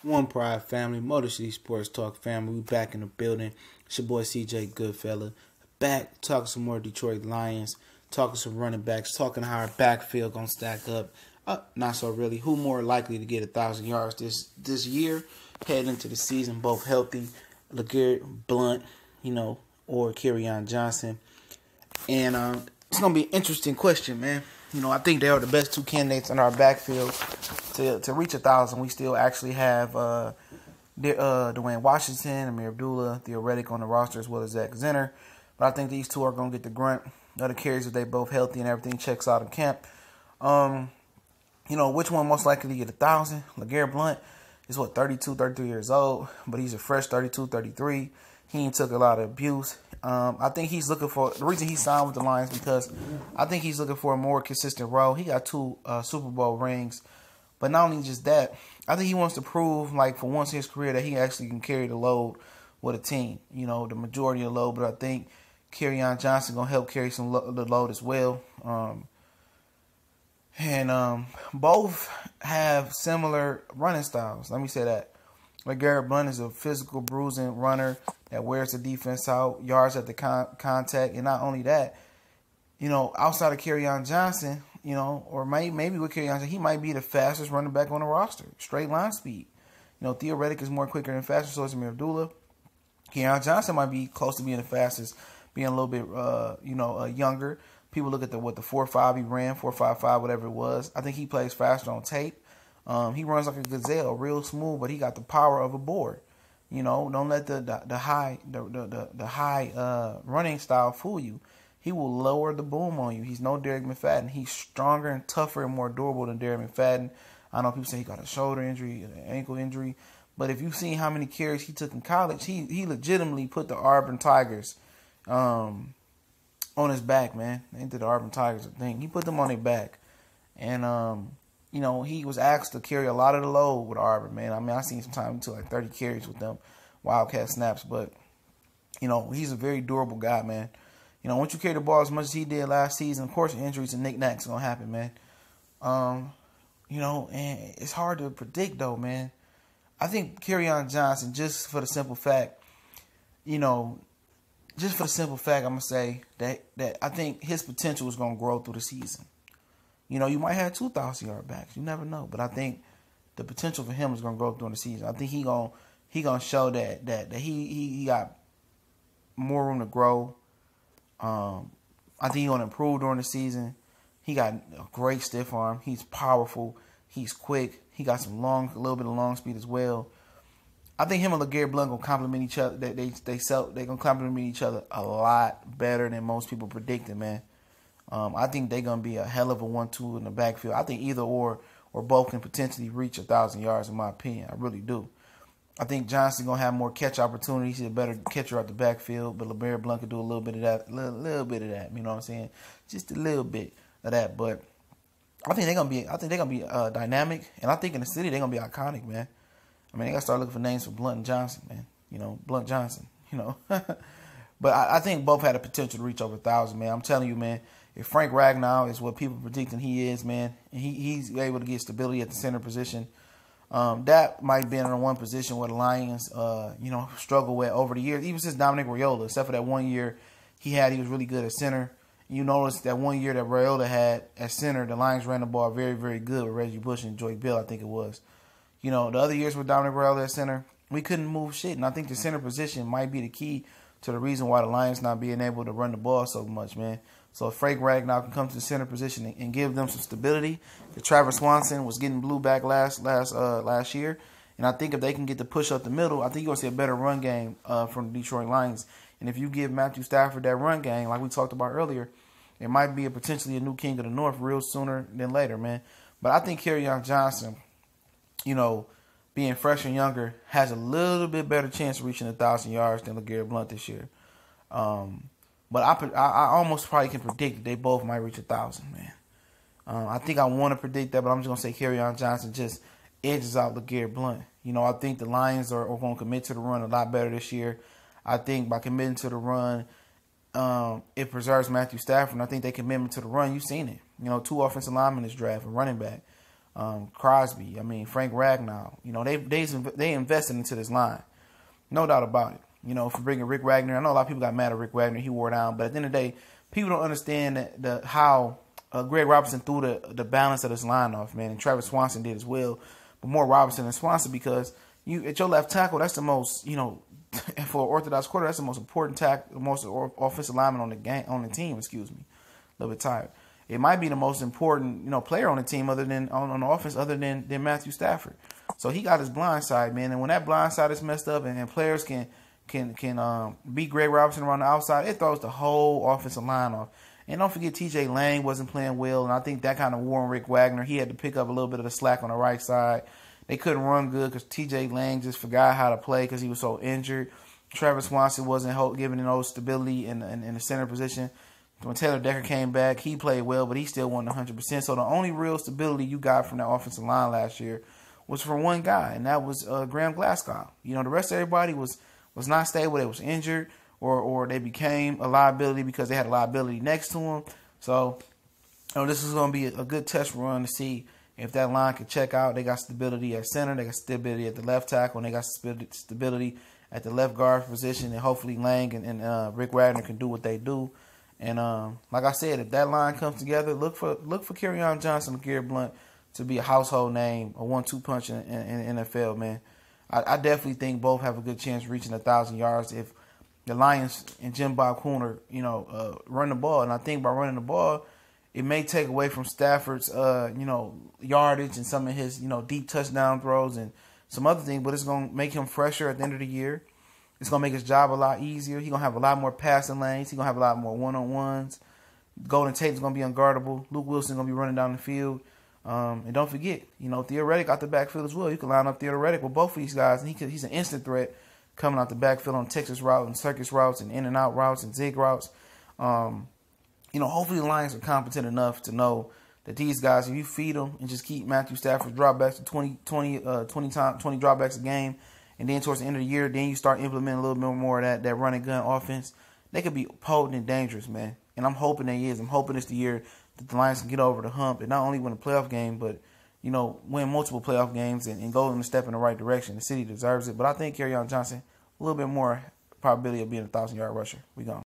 One Pride family, Motor City Sports Talk family. We back in the building. It's your boy CJ Goodfella. Back talking some more Detroit Lions, talking some running backs, talking how our backfield gonna stack up. Not so really. Who more likely to get 1,000 yards this year? Heading into the season, both healthy. LeGarrette, Blount, or Kerryon Johnson. And it's gonna be an interesting question, man. I think they are the best two candidates in our backfield to reach 1,000. We still actually have Dwayne Washington, Amir Abdullah, theoretic on the roster, as well as Zach Zenner. But I think these two are going to get the grunt of the carries if they both healthy and everything checks out in camp. Which one most likely to get 1,000? LeGarrette Blount is 32, 33 years old, but he's a fresh 32, 33. He ain't took a lot of abuse. I think he's looking for the reason he signed with the Lions because I think he's looking for a more consistent role. He got 2 Super Bowl rings, but not only just that, I think he wants to prove, like, for once in his career that he actually can carry the load with a team. The majority of the load, but I think Kerryon Johnson gonna help carry some the load as well. Both have similar running styles. Let me say that. LeGarrette Blount is a physical, bruising runner that wears the defense out, yards at the contact, and not only that, outside of Kerryon Johnson, or maybe with Kerryon Johnson, he might be the fastest running back on the roster, straight line speed. Theoretic is more quicker and faster, so is Amir Abdullah. Kerryon Johnson might be close to being the fastest, being a little bit, younger. People look at the 4.5 he ran, 4.55, whatever it was. I think he plays faster on tape. He runs like a gazelle, real smooth, but he got the power of a board. Don't let the high running style fool you. He will lower the boom on you. He's no Derek McFadden. He's stronger and tougher and more durable than Derek McFadden. I know people say he got a shoulder injury, an ankle injury, but if you've seen how many carries he took in college, he legitimately put the Auburn Tigers on his back, man. They did the Auburn Tigers a thing. He put them on their back, and he was asked to carry a lot of the load with Auburn, man. I mean, I seen some time he took like 30 carries with them, Wildcat snaps. But, he's a very durable guy, man. Once you carry the ball as much as he did last season, of course, injuries and knickknacks are going to happen, man. And it's hard to predict, though, man. I think Kerryon Johnson, just for the simple fact, I'm going to say that I think his potential is going to grow through the season. You might have 2,000-yard backs. You never know. But I think the potential for him is going to grow during the season. I think he gonna show that he got more room to grow. I think he's going to improve during the season. He got a great stiff arm. He's powerful. He's quick. He got a little bit of long speed as well. I think him and LeGarrette Blount gonna complement each other. They gonna complement each other a lot better than most people predicted, man. I think they're gonna be a hell of a 1-2 in the backfield. I think either or both can potentially reach 1,000 yards, in my opinion. I really do. I think Johnson gonna have more catch opportunities. He's a better catcher out the backfield, but LeGarrette Blount could do a little bit of that, little bit of that. You know what I'm saying? Just a little bit of that. But I think they're gonna be dynamic, and I think in the city they're gonna be iconic, man. I mean, they gotta start looking for names for Blount and Johnson, man. Blount Johnson. But I think both had the potential to reach over 1,000, man. I'm telling you, man. If Frank Ragnow is what people predicting he is, man, and he's able to get stability at the center position, that might be in the one position where the Lions, struggle with over the years, even since Dominic Raiola, except for that 1 year he was really good at center. You notice that 1 year that Raiola had at center, the Lions ran the ball very, very good with Reggie Bush and Joy Bill, I think it was. The other years with Dominic Raiola at center, we couldn't move shit, and I think the center position might be the key to the reason why the Lions not being able to run the ball so much, man. So if Frank Ragnow can come to the center position and give them some stability, because Travis Swanson was getting blue back last year, and I think if they can get the push up the middle, I think you're going to see a better run game from the Detroit Lions. And if you give Matthew Stafford that run game, like we talked about earlier, it might be potentially a new king of the North real sooner than later, man. But I think Kerryon Johnson, being fresh and younger, has a little bit better chance of reaching 1,000 yards than LeGarrette Blount this year. But I almost probably can predict that they both might reach 1,000, man. I think I want to predict that, but I'm just going to say Kerryon Johnson just edges out LeGarrette Blount. I think the Lions are going to commit to the run a lot better this year. I think by committing to the run, it preserves Matthew Stafford. And I think they commitment to the run, you've seen it. 2 offensive linemen in this draft, a running back. Crosby. I mean, Frank Ragnow. You know, they invested into this line. No doubt about it. You know, for bringing Rick Wagner. I know a lot of people got mad at Rick Wagner. He wore down. But at the end of the day, people don't understand how Greg Robinson threw the balance of this line off, man. And Travis Swanson did as well. But more Robinson than Swanson because you at your left tackle, that's the most, you know, for an orthodox quarter, that's the most important tackle, the most offensive lineman on the team. Excuse me, a little bit tired. It might be the most important, you know, player on the team other than on the offense, other than Matthew Stafford. So he got his blind side, man. And when that blind side is messed up, and players can beat Greg Robinson around the outside, it throws the whole offensive line off. And don't forget, T.J. Lang wasn't playing well, and I think that kind of wore on Rick Wagner. He had to pick up a little bit of the slack on the right side. They couldn't run good because T.J. Lang just forgot how to play because he was so injured. Travis Swanson wasn't giving no stability in the center position. When Taylor Decker came back, he played well, but he still wasn't 100%. So the only real stability you got from that offensive line last year was from one guy, and that was Graham Glasgow. You know, the rest of everybody was not stable. They was injured, or they became a liability because they had a liability next to them. So, you know, this is going to be a good test run to see if that line can check out. They got stability at center. They got stability at the left tackle, and they got stability at the left guard position. And hopefully Lang and Rick Wagner can do what they do. And like I said, if that line comes together, look for Kerryon Johnson and LeGarrette Blount to be a household name, a 1-2 punch in NFL, man. I definitely think both have a good chance of reaching 1,000 yards if the Lions and Jim Bob Cooner, you know, run the ball. And I think by running the ball, it may take away from Stafford's, you know, yardage and some of his, you know, deep touchdown throws and some other things. But it's going to make him fresher at the end of the year. It's going to make his job a lot easier. He's going to have a lot more passing lanes. He's going to have a lot more one-on-ones. Golden Tate's going to be unguardable. Luke Wilson's going to be running down the field. And don't forget, you know, Theoretic out the backfield as well. You can line up Theoretic with both of these guys, and he's an instant threat coming out the backfield on Texas route and circus routes and in-and-out routes and zig routes. You know, hopefully the Lions are competent enough to know that these guys, if you feed them and just keep Matthew Stafford dropbacks to 20 dropbacks a game, and then towards the end of the year, then you start implementing a little bit more of that running gun offense, they could be potent and dangerous, man. And I'm hoping they is. I'm hoping it's the year that the Lions can get over the hump and not only win a playoff game, but, you know, win multiple playoff games and go in a step in the right direction. The city deserves it. But I think Kerryon Johnson, a little bit more probability of being a 1,000-yard rusher. We gone.